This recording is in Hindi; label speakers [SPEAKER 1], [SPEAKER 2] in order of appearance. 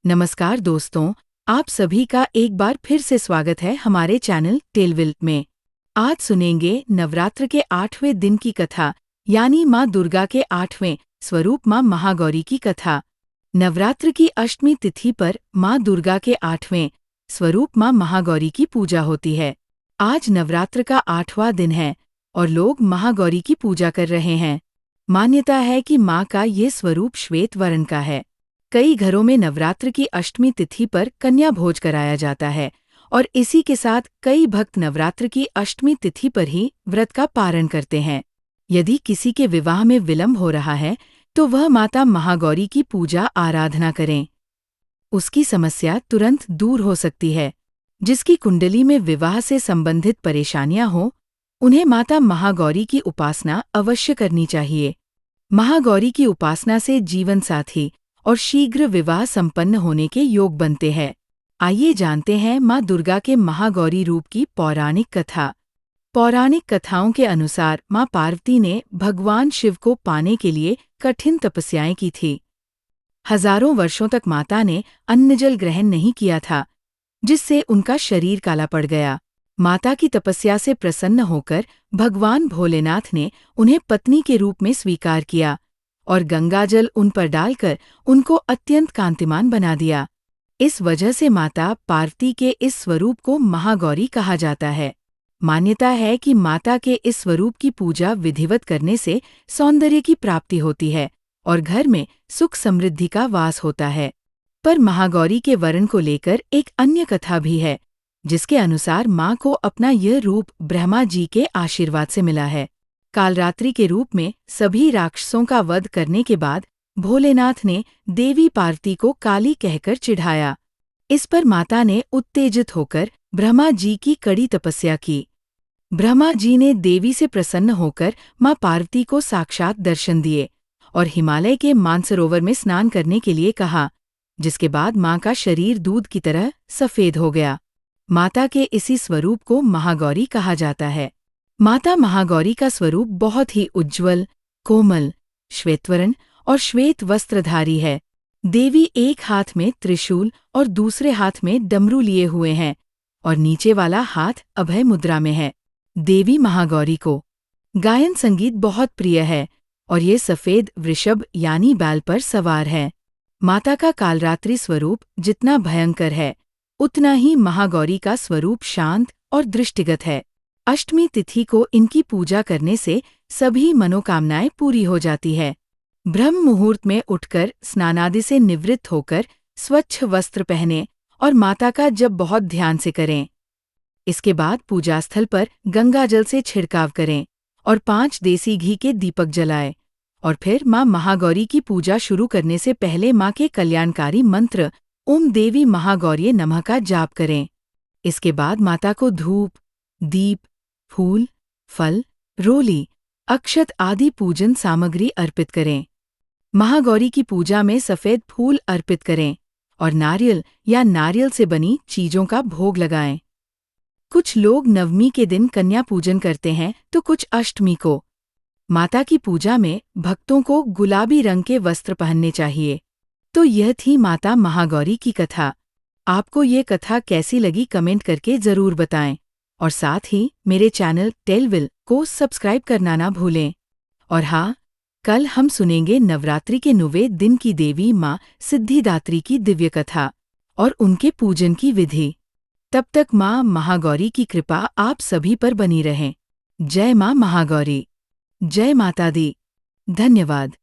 [SPEAKER 1] नमस्कार दोस्तों, आप सभी का एक बार फिर से स्वागत है हमारे चैनल टेलविल में। आज सुनेंगे नवरात्र के 8वें दिन की कथा, यानी माँ दुर्गा के 8वें स्वरूप माँ महागौरी की कथा। नवरात्र की अष्टमी तिथि पर माँ दुर्गा के 8वें स्वरूप माँ महागौरी की पूजा होती है। आज नवरात्र का 8वां दिन है और लोग महागौरी की पूजा कर रहे हैं। मान्यता है कि माँ का ये स्वरूप श्वेत वर्ण का है। कई घरों में नवरात्र की अष्टमी तिथि पर कन्या भोज कराया जाता है और इसी के साथ कई भक्त नवरात्र की अष्टमी तिथि पर ही व्रत का पारण करते हैं। यदि किसी के विवाह में विलंब हो रहा है तो वह माता महागौरी की पूजा आराधना करें। उसकी समस्या तुरंत दूर हो सकती है। जिसकी कुंडली में विवाह से संबंधित परेशानियां हो, उन्हें माता महागौरी की उपासना अवश्य करनी चाहिए। महागौरी की उपासना से जीवन साथी और शीघ्र विवाह संपन्न होने के योग बनते हैं। आइए जानते हैं माँ दुर्गा के महागौरी रूप की पौराणिक कथा। पौराणिक कथाओं के अनुसार माँ पार्वती ने भगवान शिव को पाने के लिए कठिन तपस्याएं की थी। हजारों वर्षों तक माता ने अन्न जल ग्रहण नहीं किया था, जिससे उनका शरीर काला पड़ गया। माता की तपस्या से प्रसन्न होकर भगवान भोलेनाथ ने उन्हें पत्नी के रूप में स्वीकार किया और गंगाजल उन पर डालकर उनको अत्यंत कांतिमान बना दिया। इस वजह से माता पार्वती के इस स्वरूप को महागौरी कहा जाता है। मान्यता है कि माता के इस स्वरूप की पूजा विधिवत करने से सौंदर्य की प्राप्ति होती है और घर में सुख समृद्धि का वास होता है। पर महागौरी के वर्ण को लेकर एक अन्य कथा भी है, जिसके अनुसार माँ को अपना यह रूप ब्रह्मा जी के आशीर्वाद से मिला है। कालरात्रि के रूप में सभी राक्षसों का वध करने के बाद भोलेनाथ ने देवी पार्वती को काली कहकर चिढ़ाया। इस पर माता ने उत्तेजित होकर ब्रह्मा जी की कड़ी तपस्या की। ब्रह्मा जी ने देवी से प्रसन्न होकर माँ पार्वती को साक्षात दर्शन दिए और हिमालय के मानसरोवर में स्नान करने के लिए कहा, जिसके बाद माँ का शरीर दूध की तरह सफेद हो गया। माता के इसी स्वरूप को महागौरी कहा जाता है। माता महागौरी का स्वरूप बहुत ही उज्ज्वल, कोमल, श्वेतवर्ण और श्वेत वस्त्रधारी है। देवी एक हाथ में त्रिशूल और दूसरे हाथ में डमरू लिए हुए हैं और नीचे वाला हाथ अभय मुद्रा में है। देवी महागौरी को गायन संगीत बहुत प्रिय है और ये सफेद वृषभ यानी बैल पर सवार है। माता का कालरात्रि स्वरूप जितना भयंकर है, उतना ही महागौरी का स्वरूप शांत और दृष्टिगत है। अष्टमी तिथि को इनकी पूजा करने से सभी मनोकामनाएं पूरी हो जाती है। ब्रह्म मुहूर्त में उठकर स्नानादि से निवृत्त होकर स्वच्छ वस्त्र पहनें और माता का जप बहुत ध्यान से करें। इसके बाद पूजास्थल पर गंगाजल से छिड़काव करें और 5 देसी घी के दीपक जलाएं और फिर माँ महागौरी की पूजा शुरू करने से पहले माँ के कल्याणकारी मंत्र ओम देवी महागौर्ये नमः का जाप करें। इसके बाद माता को धूप, दीप, फूल, फल, रोली, अक्षत आदि पूजन सामग्री अर्पित करें। महागौरी की पूजा में सफेद फूल अर्पित करें और नारियल या नारियल से बनी चीजों का भोग लगाएं। कुछ लोग नवमी के दिन कन्या पूजन करते हैं तो कुछ अष्टमी को। माता की पूजा में भक्तों को गुलाबी रंग के वस्त्र पहनने चाहिए। तो यह थी माता महागौरी की कथा। आपको ये कथा कैसी लगी कमेंट करके जरूर बताएं और साथ ही मेरे चैनल टेलविल को सब्सक्राइब करना ना भूलें। और हाँ, कल हम सुनेंगे नवरात्रि के 9वें दिन की देवी माँ सिद्धिदात्री की दिव्य कथा और उनके पूजन की विधि। तब तक माँ महागौरी की कृपा आप सभी पर बनी रहे। जय माँ महागौरी, जय माता दी। धन्यवाद।